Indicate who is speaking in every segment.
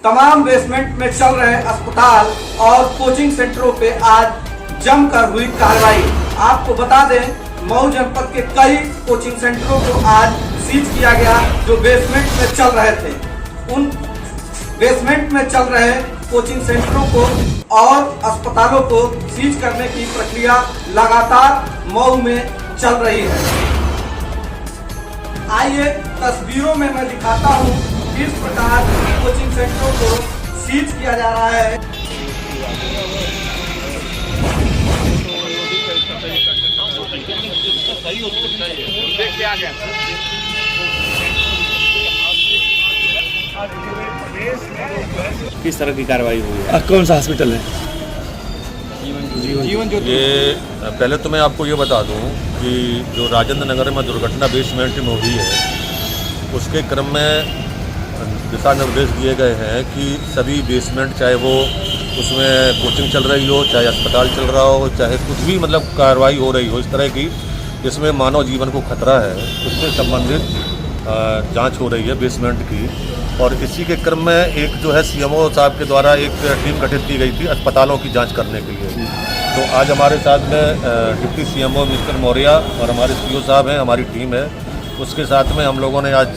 Speaker 1: तमाम बेसमेंट में चल रहे अस्पताल और कोचिंग सेंटरों पे आज जमकर हुई कार्रवाई। आपको बता दें, मऊ जनपद के कई कोचिंग सेंटरों को आज सीज किया गया जो बेसमेंट में चल रहे थे। उन बेसमेंट में चल रहे कोचिंग सेंटरों को और अस्पतालों को सीज करने की प्रक्रिया लगातार मऊ में चल रही है। आइए तस्वीरों में मैं दिखाता हूँ किस प्रकार कोचिंग सेंटरों को सीज किया जा रहा है।
Speaker 2: किस तरह की कार्रवाई हुई है?
Speaker 3: कौन सा हॉस्पिटल है?
Speaker 2: जीवन ज्योति।
Speaker 4: ये पहले तो मैं आपको ये बता दूं कि जो राजेंद्र नगर में दुर्घटना बेसमेंट में हुई है उसके क्रम में दिशा निर्देश दिए गए हैं कि सभी बेसमेंट, चाहे वो उसमें कोचिंग चल रही हो, चाहे अस्पताल चल रहा हो, चाहे कुछ भी मतलब कार्रवाई हो रही हो इस तरह की जिसमें मानव जीवन को खतरा है, उससे संबंधित जांच हो रही है बेसमेंट की। और इसी के क्रम में एक जो है सीएमओ साहब के द्वारा एक टीम गठित की गई थी अस्पतालों की जांच करने के लिए। तो आज हमारे साथ में डिप्टी सीएमओ मिस्टर मौर्य और हमारे सीओ साहब हैं, हमारी टीम है। उसके साथ में हम लोगों ने आज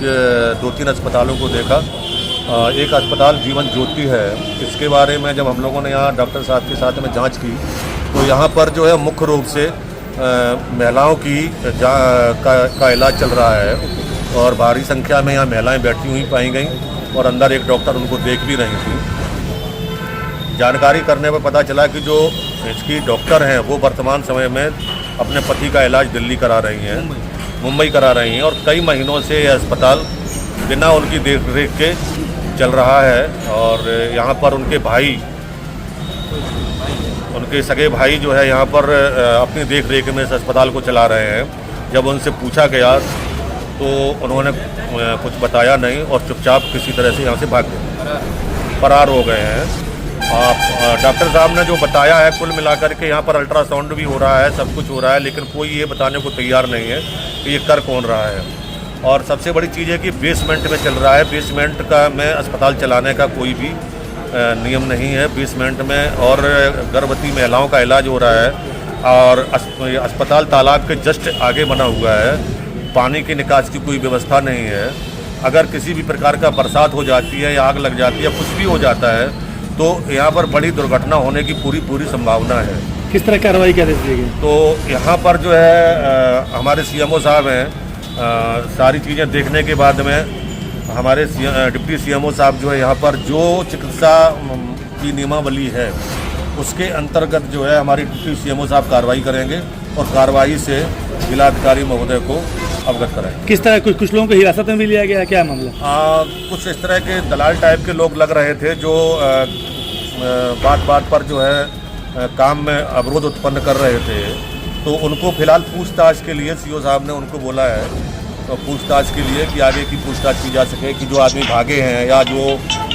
Speaker 4: 2-3 अस्पतालों को देखा। एक अस्पताल जीवन ज्योति है, इसके बारे में जब हम लोगों ने यहाँ डॉक्टर साहब के साथ में जांच की तो यहाँ पर जो है मुख्य रूप से महिलाओं की का इलाज चल रहा है और भारी संख्या में यहाँ महिलाएं बैठी हुई पाई गई और अंदर एक डॉक्टर उनको देख भी रही थी। जानकारी करने पर पता चला कि जो इसकी डॉक्टर हैं वो वर्तमान समय में अपने पति का इलाज दिल्ली करा रही हैं, मुंबई करा रही हैं और कई महीनों से यह अस्पताल बिना उनकी देखरेख के चल रहा है। और यहाँ पर उनके सगे भाई जो है यहाँ पर अपनी देखरेख में इस अस्पताल को चला रहे हैं। जब उनसे पूछा गया तो उन्होंने कुछ बताया नहीं और चुपचाप किसी तरह से यहाँ से भाग गए, फरार हो गए हैं। डॉक्टर साहब ने जो बताया है कुल मिलाकर के यहाँ पर अल्ट्रासाउंड भी हो रहा है, सब कुछ हो रहा है, लेकिन कोई ये बताने को तैयार नहीं है कि ये कर कौन रहा है। और सबसे बड़ी चीज़ है कि बेसमेंट में चल रहा है। बेसमेंट का में अस्पताल चलाने का कोई भी नियम नहीं है बेसमेंट में। और गर्भवती महिलाओं का इलाज हो रहा है और अस्पताल तालाब के जस्ट आगे बना हुआ है। पानी की निकास की कोई व्यवस्था नहीं है। अगर किसी भी प्रकार का बरसात हो जाती है या आग लग जाती है, कुछ भी हो जाता है तो यहाँ पर बड़ी दुर्घटना होने की पूरी संभावना है।
Speaker 3: किस तरह कार्रवाई क्या देती है?
Speaker 4: तो यहाँ पर जो है हमारे सीएमओ साहब हैं, सारी चीज़ें देखने के बाद में हमारे डिप्टी सीएमओ साहब जो है यहाँ पर जो चिकित्सा की नियमावली है उसके अंतर्गत जो है हमारे डिप्टी सीएमओ साहब कार्रवाई करेंगे और कार्रवाई से जिलाधिकारी महोदय को अवगत कराएंगे।
Speaker 3: किस तरह कुछ लोगों को हिरासत में भी लिया गया है, क्या मामला?
Speaker 4: कुछ इस तरह के दलाल टाइप के लोग लग रहे थे जो बात पर जो है काम में अवरोध उत्पन्न कर रहे थे। तो उनको फिलहाल पूछताछ के लिए सीओ साहब ने उनको बोला है तो पूछताछ के लिए कि आगे की पूछताछ की जा सके कि जो आदमी भागे हैं या जो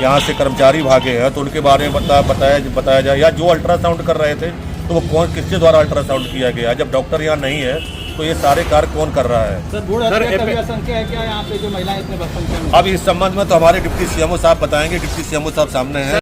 Speaker 4: यहाँ से कर्मचारी भागे हैं तो उनके बारे में बताया जाए, या जो अल्ट्रासाउंड कर रहे थे तो वो किसके द्वारा अल्ट्रासाउंड किया गया। जब डॉक्टर यहाँ नहीं है तो ये सारे कार्य कौन कर रहा है?
Speaker 2: सर संख्या है क्या यहाँ पे जो महिलाएं इतने बस संख्या में?
Speaker 4: अब इस संबंध में तो हमारे डिप्टी सीएमओ साहब बताएंगे। डिप्टी सीएमओ साहब सामने हैं।